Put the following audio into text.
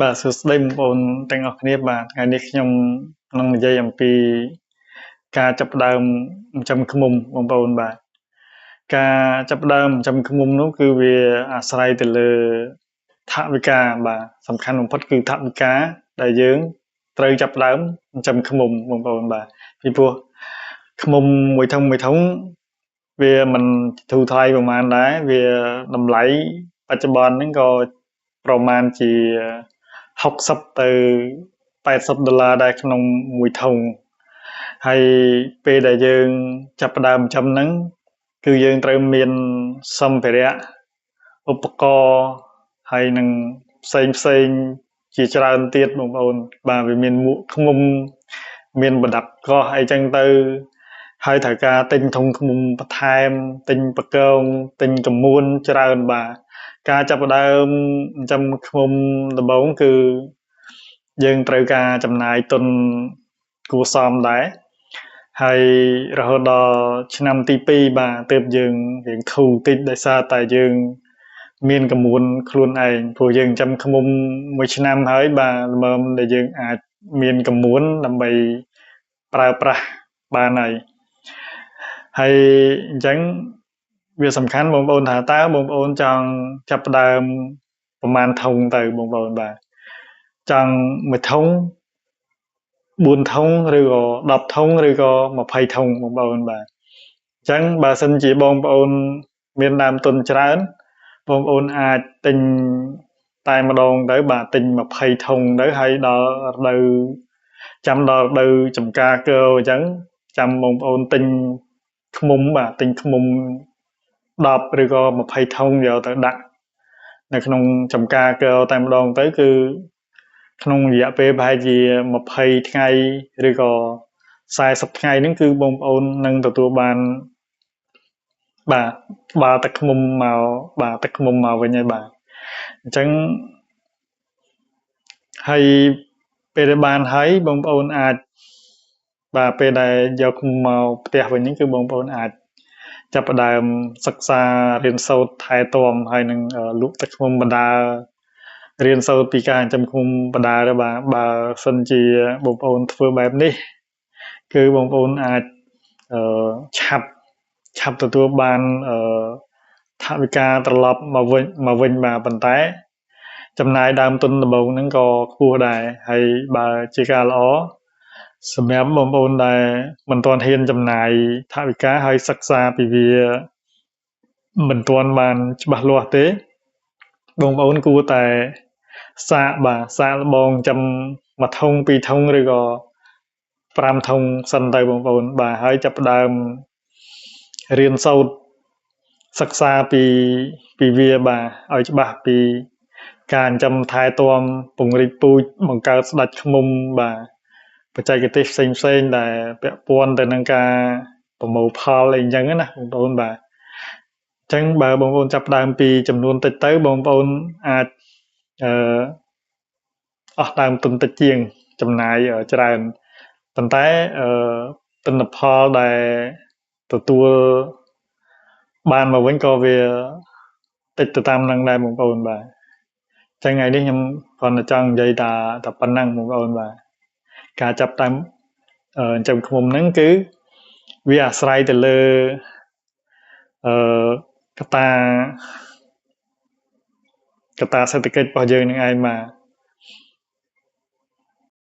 បាទសួស្តីបងប្អូនទាំងអស់គ្នាបាទថ្ងៃនេះខ្ញុំនឹងនិយាយអំពីការចាប់ផ្ដើមចិញ្ចឹមឃ្មុំបងប្អូនបាទការចាប់ផ្ដើមចិញ្ចឹមឃ្មុំនោះគឺវាអាស្រ័យទៅលើថវិកាបាទសំខាន់បំផុតគឺថវិកាដែលយើងត្រូវចាប់ផ្ដើមចិញ្ចឹមឃ្មុំបងប្អូនបាទពីព្រោះឃ្មុំមួយធុងវាមិនធូរថ្លៃប្រហែលដែរវាតម្លៃបច្ចុប្បន្នហ្នឹងក៏ប្រមាណជា60ទៅ$80ដែរក្នុងមួយធុងហើយពេលដែលយើងចាប់ផ្ដើមចិញ្ចឹមហ្នឹងគឺយើងត្រូវមានសម្ភារៈឧបករណ៍ហើយនឹងផ្សេងជាច្រើនទៀតបងប្អូនបាទវាមានមួកឃ្មុំមានប្រដាប់កោះអីចឹងទៅហើយត្រូវការទិញធុងឃ្មុំបន្ថែមទិញបកងទិញកមួនច្រើនបាទការចាប់ផ្ដើមចិញ្ចឹមឃ្មុំដំបូងគឺយើងត្រូវការចំណាយទុនគួរសមដែរហើយរហូតដល់ឆ្នាំទី2បាទទើបយើងរៀងធូរតិចដោយសារតែយើងមានកមួនខ្លួនឯងព្រោះយើងចិញ្ចឹមឃ្មុំមួយឆ្នាំហើយបាទល្មមដែលយើងអាចមានកមួនដើម្បីប្រើប្រាស់បានហើយអញ្ចឹងវាសំខាន់បងប្អូនថាតើបងប្អូនចង់ចាប់ផ្ដើមប្រមាណធុងទៅបងប្អូនបាទចង់មួយធុង4ធុងឬក៏10ធុងឬក៏20ធុងបងប្អូនបាទអញ្ចឹងបើសិនជាបងប្អូនមានដើមទុនច្រើនបងប្អូនអាចទិញតែម្ដងទៅបាទទិញ20ធុងទៅហើយដល់រដូវចាំដល់រដូវចម្ការគរអញ្ចឹងចាំបងប្អូនទិញឃ្មុំបាទទិញឃ្មុំ10ឬក៏20ធុងយកទៅដាក់នៅក្នុងចម្ការគរតែម្ដងទៅគឺក្នុងរយៈពេលប្រហែលជា20ថ្ងៃឬក៏40ថ្ងៃហ្នឹងគឺបងប្អូននឹងទទួលបានបាទក្បាលទឹកឃ្មុំមកបាទទឹកឃ្មុំមកវិញហើយបាទអញ្ចឹងហើយពេលដែលបានហើយបងប្អូនអាចបាទពេលដែលយកឃ្មុំមកផ្ទះវិញហ្នឹងគឺបងប្អូនអាចចាប់ផ្ដើមសិក្សារៀនសូត្រថែទាំហើយនឹងលក់ទឹកឃ្មុំបណ្ដើរៀនសូត្រពីការចិញ្ចឹមឃ្មុំបណ្ដើទៅបាទបើសិនជាបងប្អូនធ្វើបែបនេះគឺបងប្អូនអាចឆាប់ទទួលបានថវិកាត្រឡប់មកវិញបាទប៉ុន្តែចំណាយដើមទុនដំបូងហ្នឹងក៏ខ្ពស់ដែរហើយបើជាការល្អសម្រាប់បងប្អូនដែលមិនទាន់ហ៊ានចំណាយថវិកាហើយសិក្សាពីវាមិនទាន់បានច្បាស់លាស់ទេបងប្អូនគួរតែសាកល្បងចំមួយធុង2ធុងឬក៏5ធុងសិនទៅបងប្អូនបាទហើយចាប់ផ្ដើមរៀនសូត្រសិក្សាពីវាបាទឲ្យច្បាស់ពីការចិញ្ចឹមថែទាំពង្រីកពូជបង្កើតស្ដេចឃ្មុំបាទបច្ចេកទេសផ្សេងដែលពាក់ព័ន្ធទៅនឹងការប្រមូលផលអីចឹងណាបងប្អូនបាទអញ្ចឹងបើបងប្អូនចាប់ផ្ដើមពីចំនួនតិចទៅបងប្អូនអាចអស់ដើមទុនតិចជាងចំណាយច្រើនប៉ុន្តែទិន្នផលដែលទទួលបានមកវិញក៏វាតិចទៅតាមនឹងដែរបងប្អូនបាទអញ្ចឹងថ្ងៃនេះខ្ញុំគ្រាន់តែចង់និយាយតែប៉ុណ្ណឹងបងប្អូនបាទការចាប់តាមចិញ្ចឹមឃ្មុំហ្នឹងគឺវាអាស្រ័យទៅលើកត្តាសេដ្ឋកិច្ចរបស់យើងនឹងឯងបាទ